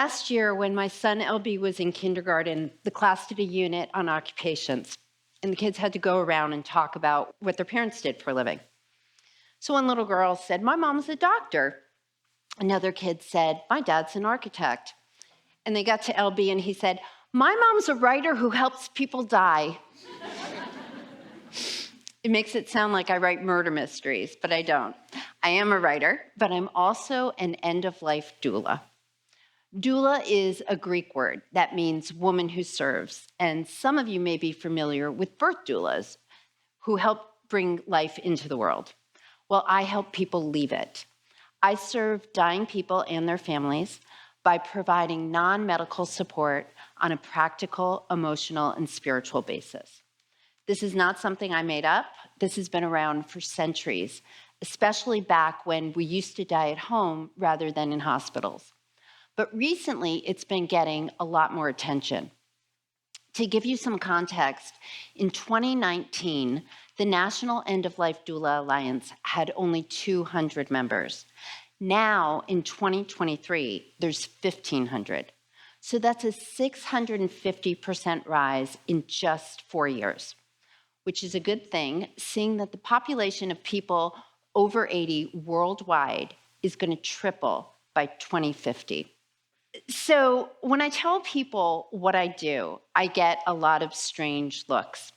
Last year, when my son LB was in kindergarten, the class did a unit on occupations, and the kids had to go around and talk about what their parents did for a living. So one little girl said, "My mom's a doctor." Another kid said, "My dad's an architect." And they got to LB and he said, "My mom's a writer who helps people die." It makes it sound like I write murder mysteries, but I don't. I am a writer, but I'm also an end-of-life doula. Doula is a Greek word that means woman who serves, and some of you may be familiar with birth doulas who help bring life into the world. Well, I help people leave it. I serve dying people and their families by providing non-medical support on a practical, emotional, and spiritual basis. This is not something I made up. This has been around for centuries, especially back when we used to die at home rather than in hospitals. But recently, it's been getting a lot more attention. To give you some context, in 2019, the National End-of-Life Doula Alliance had only 200 members. Now, in 2023, there's 1,500. So that's a 650% rise in just 4 years, which is a good thing, seeing that the population of people over 80 worldwide is going to triple by 2050. So when I tell people what I do, I get a lot of strange looks.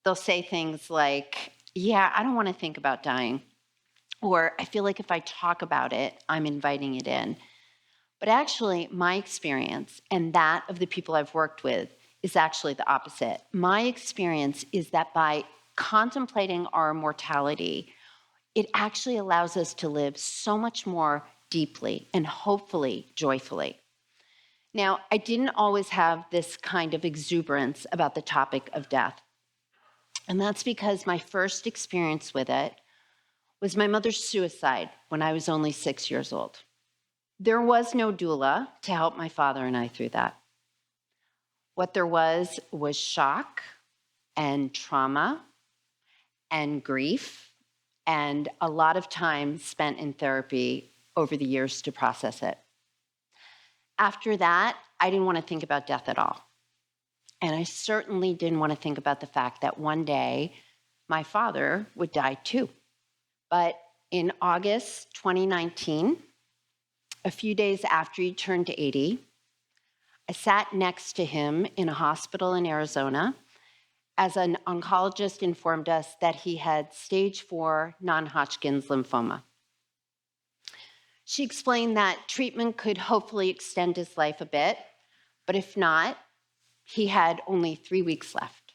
They'll say things like, "Yeah, I don't want to think about dying," or "I feel like if I talk about it, I'm inviting it in." But actually, my experience and that of the people I've worked with is actually the opposite. My experience is that by contemplating our mortality, it actually allows us to live so much more deeply and hopefully joyfully. Now, I didn't always have this kind of exuberance about the topic of death. And that's because my first experience with it was my mother's suicide when I was only 6 years old. There was no doula to help my father and I through that. What there was shock and trauma and grief and a lot of time spent in therapy over the years to process it. After that, I didn't want to think about death at all. And I certainly didn't want to think about the fact that one day my father would die too. But in August 2019, a few days after he turned 80, I sat next to him in a hospital in Arizona as an oncologist informed us that he had stage 4 non-Hodgkin's lymphoma. She explained that treatment could hopefully extend his life a bit, but if not, he had only 3 weeks left.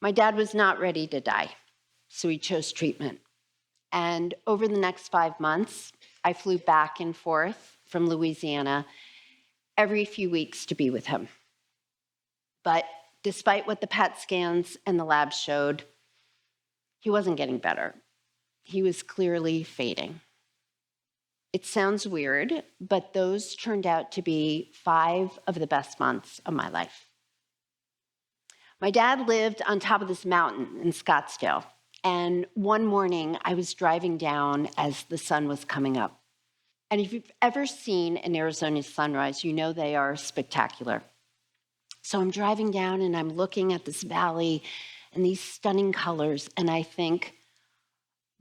My dad was not ready to die, so he chose treatment. And over the next 5 months, I flew back and forth from Louisiana every few weeks to be with him. But despite what the PET scans and the labs showed, he wasn't getting better. He was clearly fading. It sounds weird, but those turned out to be 5 of the best months of my life. My dad lived on top of this mountain in Scottsdale, and one morning I was driving down as the sun was coming up. And if you've ever seen an Arizona sunrise, you know they are spectacular. So I'm driving down and I'm looking at this valley and these stunning colors, and I think,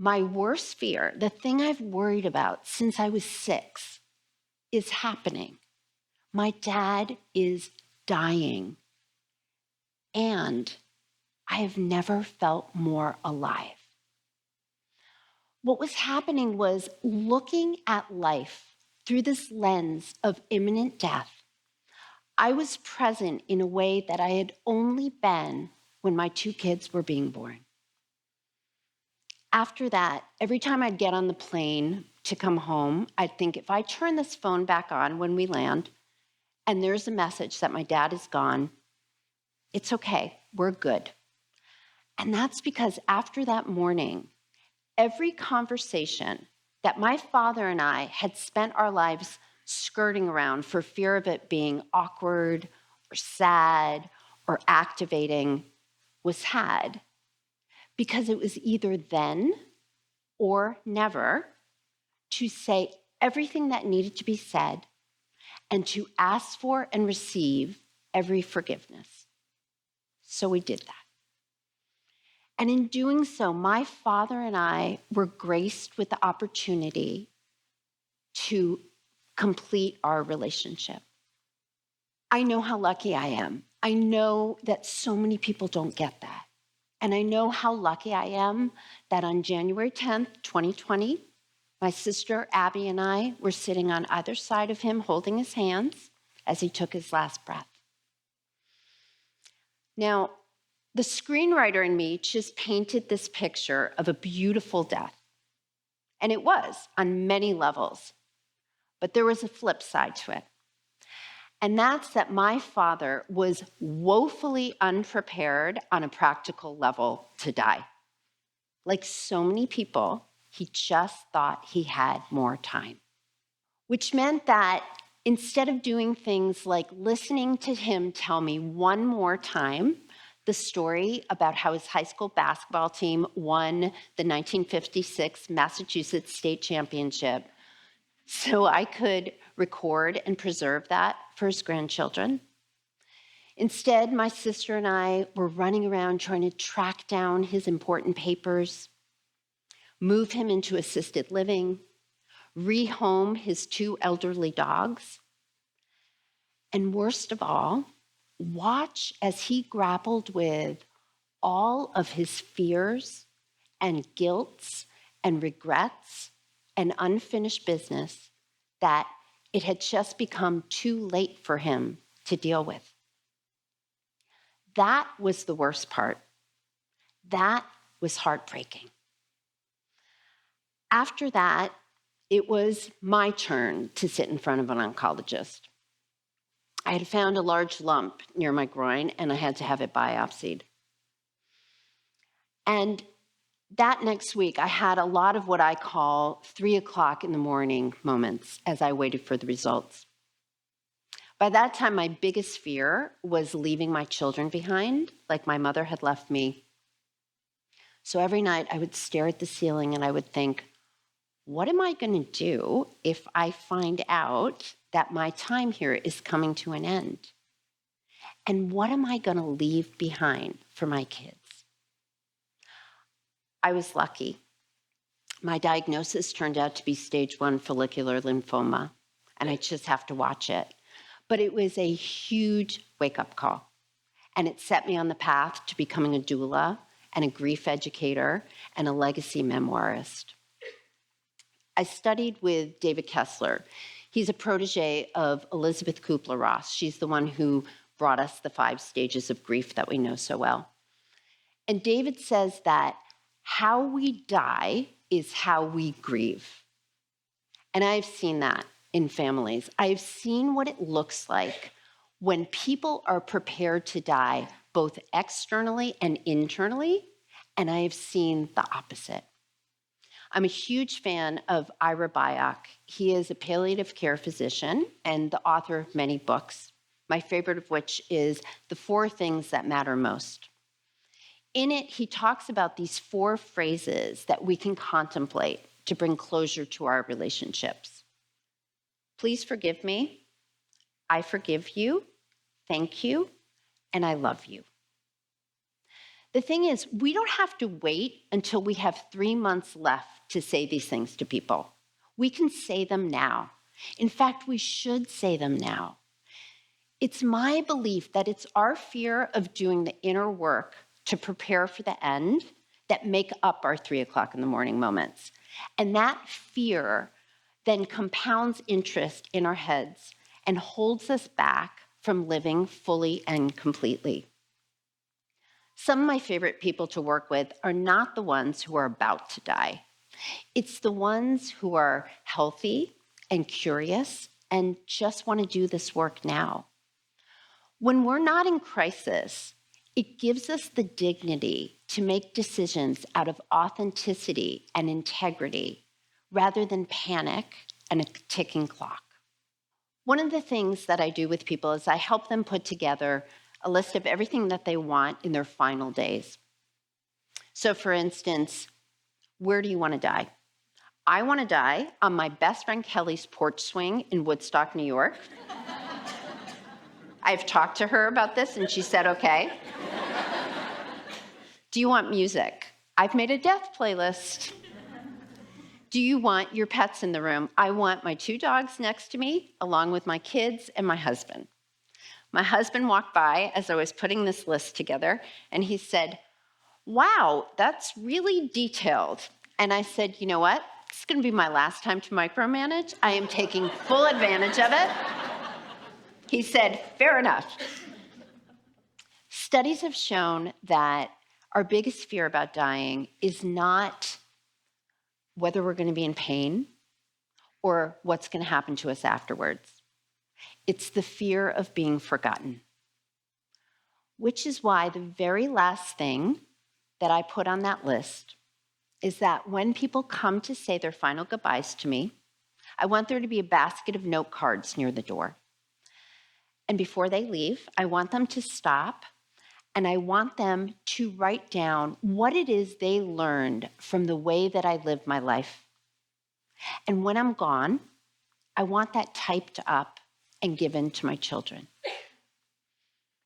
my worst fear, the thing I've worried about since I was 6, is happening. My dad is dying. And I have never felt more alive. What was happening was looking at life through this lens of imminent death. I was present in a way that I had only been when my 2 kids were being born. After that, every time I'd get on the plane to come home, I'd think, if I turn this phone back on when we land, and there's a message that my dad is gone, it's okay, we're good. And that's because after that morning, every conversation that my father and I had spent our lives skirting around for fear of it being awkward or sad or activating was had, because it was either then or never to say everything that needed to be said and to ask for and receive every forgiveness. So we did that. And in doing so, my father and I were graced with the opportunity to complete our relationship. I know how lucky I am. I know that so many people don't get that. And I know how lucky I am that on January 10th, 2020, my sister Abby and I were sitting on either side of him holding his hands as he took his last breath. Now, the screenwriter in me just painted this picture of a beautiful death. And it was on many levels. But there was a flip side to it. And that's that my father was woefully unprepared on a practical level to die. Like so many people, he just thought he had more time. Which meant that instead of doing things like listening to him tell me one more time the story about how his high school basketball team won the 1956 Massachusetts State Championship, so I could record and preserve that for his grandchildren. Instead, my sister and I were running around trying to track down his important papers, move him into assisted living, rehome his 2 elderly dogs, and worst of all, watch as he grappled with all of his fears and guilts and regrets and unfinished business that it had just become too late for him to deal with. That was the worst part. That was heartbreaking. After that, it was my turn to sit in front of an oncologist. I had found a large lump near my groin, and I had to have it biopsied. And that next week, I had a lot of what I call 3 o'clock in the morning moments as I waited for the results. By that time, my biggest fear was leaving my children behind, like my mother had left me. So every night, I would stare at the ceiling and I would think, what am I going to do if I find out that my time here is coming to an end? And what am I going to leave behind for my kids? I was lucky. My diagnosis turned out to be stage 1 follicular lymphoma, and I just have to watch it. But it was a huge wake-up call, and it set me on the path to becoming a doula and a grief educator and a legacy memoirist. I studied with David Kessler. He's a protege of Elizabeth Kubler-Ross. She's the one who brought us the 5 stages of grief that we know so well. And David says that how we die is how we grieve. And I've seen that in families. I've seen what it looks like when people are prepared to die, both externally and internally, and I have seen the opposite. I'm a huge fan of Ira Byock. He is a palliative care physician and the author of many books, my favorite of which is The 4 Things That Matter Most. In it, he talks about these 4 phrases that we can contemplate to bring closure to our relationships. Please forgive me, I forgive you, thank you, and I love you. The thing is, we don't have to wait until we have 3 months left to say these things to people. We can say them now. In fact, we should say them now. It's my belief that it's our fear of doing the inner work to prepare for the end that make up our 3 o'clock in the morning moments. And that fear then compounds interest in our heads and holds us back from living fully and completely. Some of my favorite people to work with are not the ones who are about to die. It's the ones who are healthy and curious and just want to do this work now. When we're not in crisis, it gives us the dignity to make decisions out of authenticity and integrity rather than panic and a ticking clock. One of the things that I do with people is I help them put together a list of everything that they want in their final days. So for instance, where do you want to die? I want to die on my best friend Kelly's porch swing in Woodstock, New York. I've talked to her about this, and she said, okay. Do you want music? I've made a death playlist. Do you want your pets in the room? I want my 2 dogs next to me, along with my kids and my husband. My husband walked by as I was putting this list together, and he said, wow, that's really detailed. And I said, you know what? It's going to be my last time to micromanage. I am taking full advantage of it. He said, fair enough. Studies have shown that our biggest fear about dying is not whether we're going to be in pain or what's going to happen to us afterwards. It's the fear of being forgotten, which is why the very last thing that I put on that list is that when people come to say their final goodbyes to me, I want there to be a basket of note cards near the door. And before they leave, I want them to stop, and I want them to write down what it is they learned from the way that I lived my life. And when I'm gone, I want that typed up and given to my children.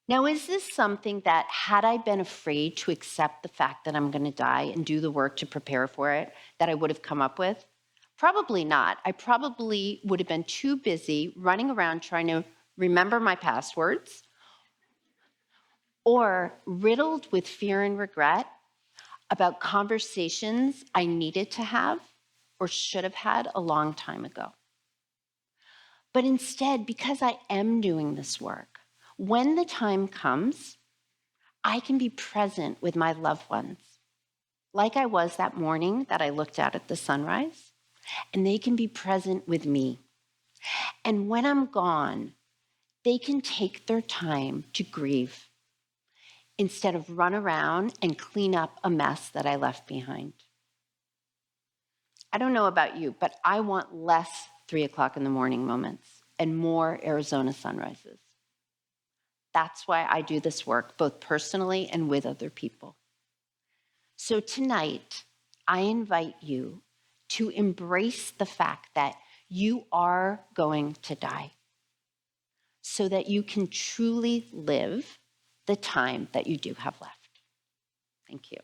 Now, is this something that, had I been afraid to accept the fact that I'm going to die and do the work to prepare for it, that I would have come up with? Probably not. I probably would have been too busy running around trying to remember my passwords, or riddled with fear and regret about conversations I needed to have or should have had a long time ago. But instead, because I am doing this work, when the time comes, I can be present with my loved ones, like I was that morning that I looked out at the sunrise, and they can be present with me. And when I'm gone, they can take their time to grieve instead of run around and clean up a mess that I left behind. I don't know about you, but I want less 3 o'clock in the morning moments and more Arizona sunrises. That's why I do this work, both personally and with other people. So tonight, I invite you to embrace the fact that you are going to die so that you can truly live the time that you do have left. Thank you.